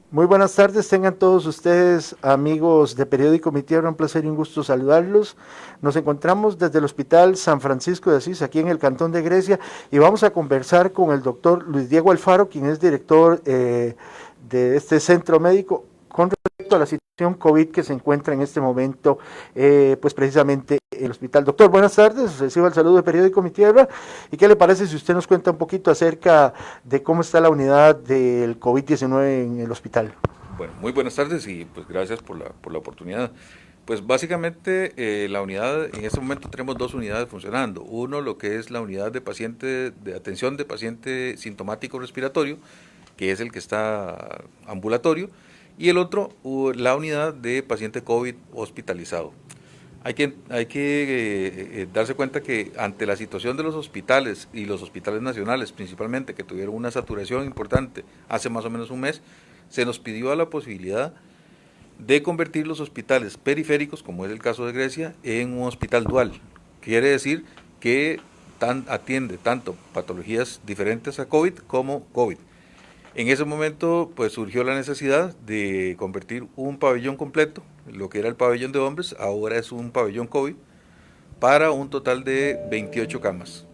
Muy buenas tardes, tengan todos ustedes amigos de Periódico Mi Tierra, un placer y un gusto saludarlos. Nos encontramos desde el Hospital San Francisco de Asís, aquí en el Cantón de Grecia, y vamos a conversar con el doctor Luis Diego Alfaro, quien es director de este centro médico, con respecto a la situación COVID que se encuentra en este momento, pues precisamente en el hospital. Doctor, buenas tardes, reciba el saludo de Periódico Mi Tierra, y qué le parece si usted nos cuenta un poquito acerca de cómo está la unidad del COVID-19 en el hospital. Bueno, muy buenas tardes y pues gracias por la oportunidad. Pues básicamente la unidad, en este momento tenemos dos unidades funcionando. Uno, lo que es la unidad de paciente, de atención de paciente sintomático respiratorio, que es el que está ambulatorio, y el otro, la unidad de paciente COVID hospitalizado. Hay que darse cuenta que ante la situación de los hospitales y los hospitales nacionales principalmente, que tuvieron una saturación importante hace más o menos un mes, se nos pidió la posibilidad de convertir los hospitales periféricos, como es el caso de Grecia, en un hospital dual. Quiere decir que atiende tanto patologías diferentes a COVID como COVID. En ese momento pues surgió la necesidad de convertir un pabellón completo, lo que era el pabellón de hombres, ahora es un pabellón COVID, para un total de 28 camas.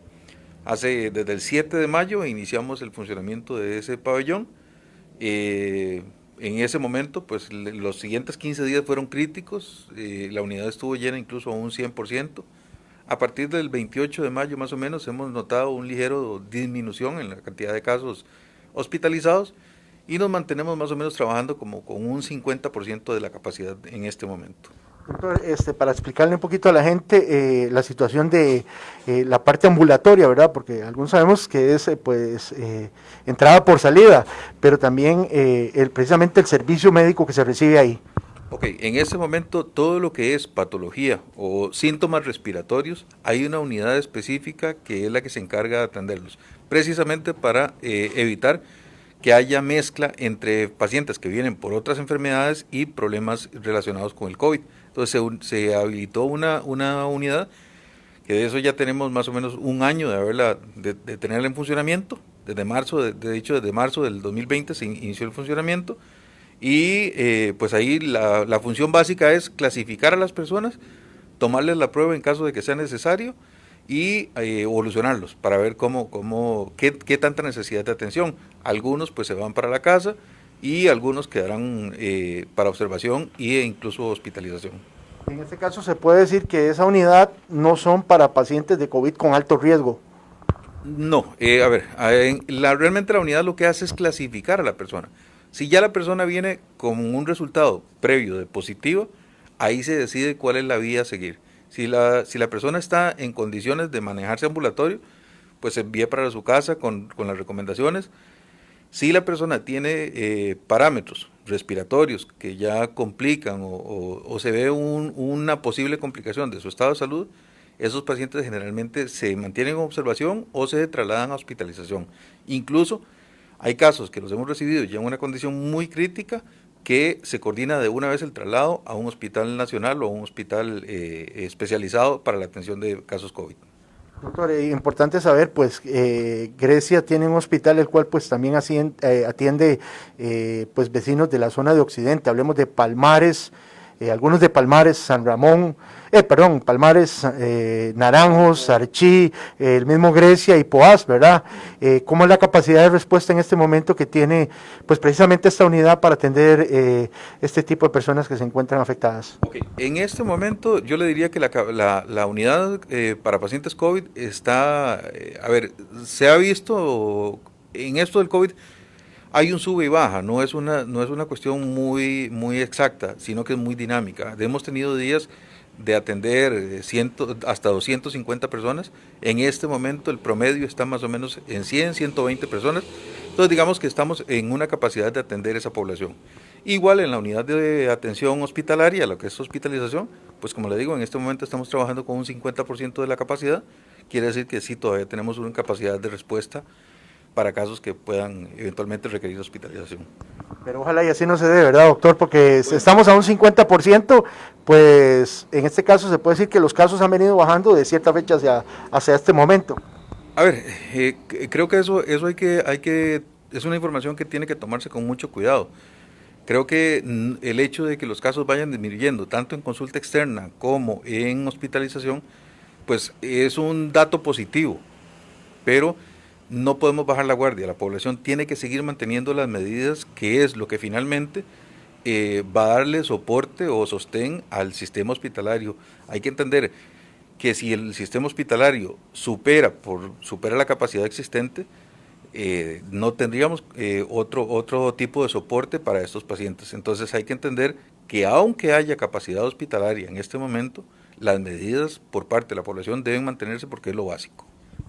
Desde el 7 de mayo iniciamos el funcionamiento de ese pabellón. En ese momento, pues los siguientes 15 días fueron críticos, la unidad estuvo llena incluso a un 100%. A partir del 28 de mayo más o menos hemos notado un ligero disminución en la cantidad de casos hospitalizados y nos mantenemos más o menos trabajando como con un 50% de la capacidad en este momento. Doctor, para explicarle un poquito a la gente la situación de la parte ambulatoria, ¿verdad? Porque algunos sabemos que es entrada por salida, pero también precisamente el servicio médico que se recibe ahí. Ok, en este momento todo lo que es patología o síntomas respiratorios, hay una unidad específica que es la que se encarga de atenderlos, precisamente para evitar que haya mezcla entre pacientes que vienen por otras enfermedades y problemas relacionados con el COVID. Entonces se habilitó una unidad, que de eso ya tenemos más o menos un año de tenerla en funcionamiento. Desde marzo, desde marzo del 2020 se inició el funcionamiento y pues ahí la función básica es clasificar a las personas, tomarles la prueba en caso de que sea necesario y evolucionarlos para ver qué tanta necesidad de atención. Algunos pues se van para la casa y algunos quedarán para observación e incluso hospitalización. En este caso se puede decir que esa unidad no son para pacientes de COVID con alto riesgo. No, realmente la unidad lo que hace es clasificar a la persona. Si ya la persona viene con un resultado previo de positivo, ahí se decide cuál es la vía a seguir. Si la persona está en condiciones de manejarse ambulatorio, pues se envía para su casa con las recomendaciones. Si la persona tiene parámetros respiratorios que ya complican o se ve una posible complicación de su estado de salud, esos pacientes generalmente se mantienen en observación o se trasladan a hospitalización. Incluso hay casos que los hemos recibido ya en una condición muy crítica que se coordina de una vez el traslado a un hospital nacional o a un hospital especializado para la atención de casos COVID. Doctor, importante saber, pues Grecia tiene un hospital el cual pues también atiende pues vecinos de la zona de Occidente, hablemos de Palmares, algunos de Palmares, San Ramón, Palmares, Naranjos, Archí, el mismo Grecia y Poás, ¿verdad? ¿Cómo es la capacidad de respuesta en este momento que tiene pues precisamente esta unidad para atender este tipo de personas que se encuentran afectadas? Okay. En este momento yo le diría que la unidad para pacientes COVID está, se ha visto en esto del COVID, hay un sube y baja, no es una cuestión muy exacta, sino que es muy dinámica. Hemos tenido días de atender hasta 250 personas. En este momento el promedio está más o menos en 100, 120 personas. Entonces digamos que estamos en una capacidad de atender esa población. Igual en la unidad de atención hospitalaria, lo que es hospitalización, pues como le digo, en este momento estamos trabajando con un 50% de la capacidad. Quiere decir que sí, todavía tenemos una capacidad de respuesta para casos que puedan eventualmente requerir hospitalización. Pero ojalá y así no se dé, ¿verdad, doctor? Porque estamos a un 50%, pues en este caso se puede decir que los casos han venido bajando de cierta fecha hacia este momento. A ver, creo que eso es una información que tiene que tomarse con mucho cuidado. Creo que el hecho de que los casos vayan disminuyendo, tanto en consulta externa como en hospitalización, pues es un dato positivo, pero no podemos bajar la guardia. La población tiene que seguir manteniendo las medidas, que es lo que finalmente va a darle soporte o sostén al sistema hospitalario. Hay que entender que si el sistema hospitalario supera la capacidad existente, no tendríamos otro tipo de soporte para estos pacientes. Entonces hay que entender que aunque haya capacidad hospitalaria en este momento, las medidas por parte de la población deben mantenerse porque es lo básico.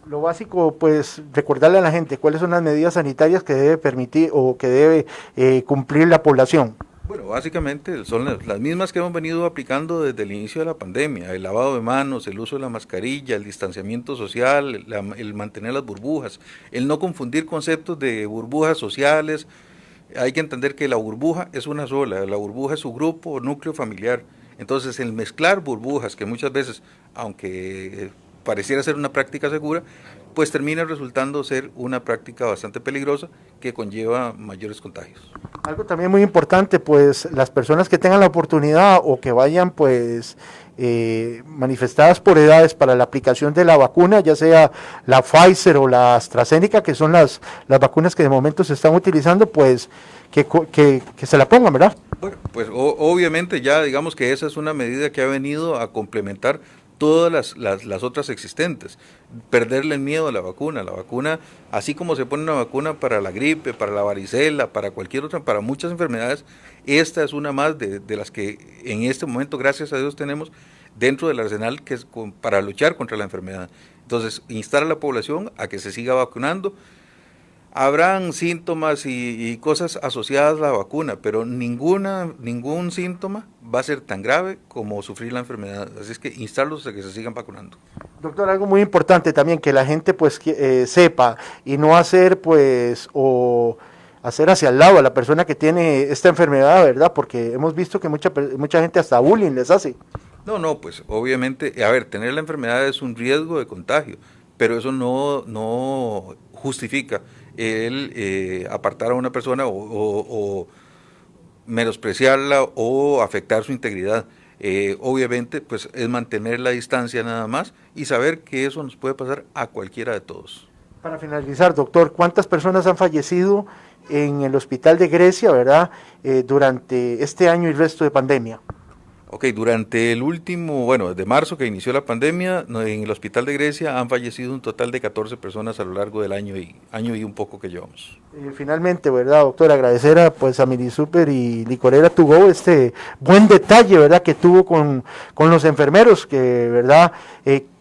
Lo básico, pues, recordarle a la gente cuáles son las medidas sanitarias que debe permitir o que debe cumplir la población. Bueno, básicamente son las mismas que hemos venido aplicando desde el inicio de la pandemia: el lavado de manos, el uso de la mascarilla, el distanciamiento social, el mantener las burbujas, el no confundir conceptos de burbujas sociales. Hay que entender que la burbuja es una sola, la burbuja es su grupo o núcleo familiar. Entonces, el mezclar burbujas, que muchas veces, aunque pareciera ser una práctica segura, pues termina resultando ser una práctica bastante peligrosa que conlleva mayores contagios. Algo también muy importante, pues las personas que tengan la oportunidad o que vayan pues manifestadas por edades para la aplicación de la vacuna, ya sea la Pfizer o la AstraZeneca, que son las vacunas que de momento se están utilizando, pues que se la pongan, ¿verdad? Bueno, pues obviamente ya digamos que esa es una medida que ha venido a complementar todas las otras existentes. Perderle el miedo a la vacuna, así como se pone una vacuna para la gripe, para la varicela, para cualquier otra, para muchas enfermedades, esta es una más de las que en este momento, gracias a Dios, tenemos dentro del arsenal que es para luchar contra la enfermedad. Entonces, instar a la población a que se siga vacunando. Habrán síntomas y cosas asociadas a la vacuna, pero ningún síntoma va a ser tan grave como sufrir la enfermedad. Así es que instarlos a que se sigan vacunando. Doctor, algo muy importante también, que la gente pues sepa y no hacer pues o hacer hacia el lado a la persona que tiene esta enfermedad, ¿verdad? Porque hemos visto que mucha gente hasta bullying les hace. No, pues obviamente, a ver, tener la enfermedad es un riesgo de contagio, pero eso no justifica el apartar a una persona o menospreciarla o afectar su integridad. Obviamente, pues es mantener la distancia nada más y saber que eso nos puede pasar a cualquiera de todos. Para finalizar, doctor, ¿cuántas personas han fallecido en el hospital de Grecia, verdad, durante este año y el resto de pandemia? Ok, durante el último, desde marzo que inició la pandemia, en el hospital de Grecia han fallecido un total de 14 personas a lo largo del año y un poco que llevamos. Finalmente, ¿verdad, doctor? Agradecer a Minisuper y Licorera To Go este buen detalle, ¿verdad?, que tuvo con los enfermeros, que, ¿verdad?,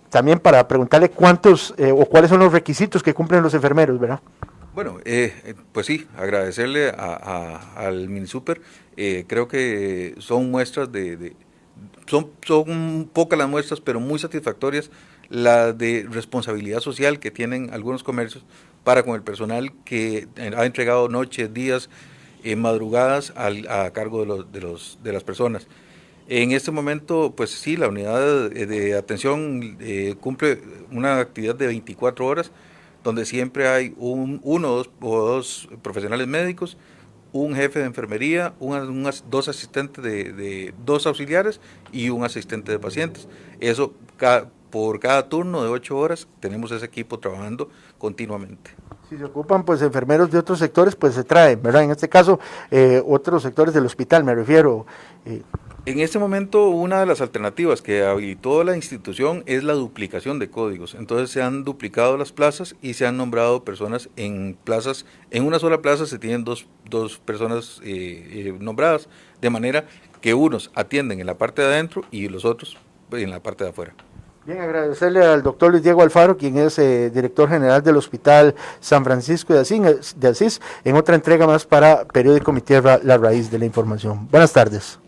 también para preguntarle cuántos o cuáles son los requisitos que cumplen los enfermeros, ¿verdad? Bueno, pues sí, agradecerle al Minisuper. Creo que son muestras son pocas las muestras, pero muy satisfactorias las de responsabilidad social que tienen algunos comercios para con el personal que ha entregado noches, días, madrugadas a cargo de las personas. En este momento, pues sí, la unidad de atención cumple una actividad de 24 horas, donde siempre hay uno o dos profesionales médicos, un jefe de enfermería, dos asistentes dos auxiliares y un asistente de pacientes. Eso por cada turno de 8 horas tenemos ese equipo trabajando continuamente. Si se ocupan pues enfermeros de otros sectores, pues se traen, ¿verdad? En este caso, otros sectores del hospital, me refiero. En este momento, una de las alternativas que habilitó la institución es la duplicación de códigos. Entonces se han duplicado las plazas y se han nombrado personas en plazas. En una sola plaza se tienen dos personas nombradas, de manera que unos atienden en la parte de adentro y los otros en la parte de afuera. Bien, agradecerle al doctor Luis Diego Alfaro, quien es director general del Hospital San Francisco de Asís, en otra entrega más para Periódico Mi Tierra, La Raíz de la Información. Buenas tardes.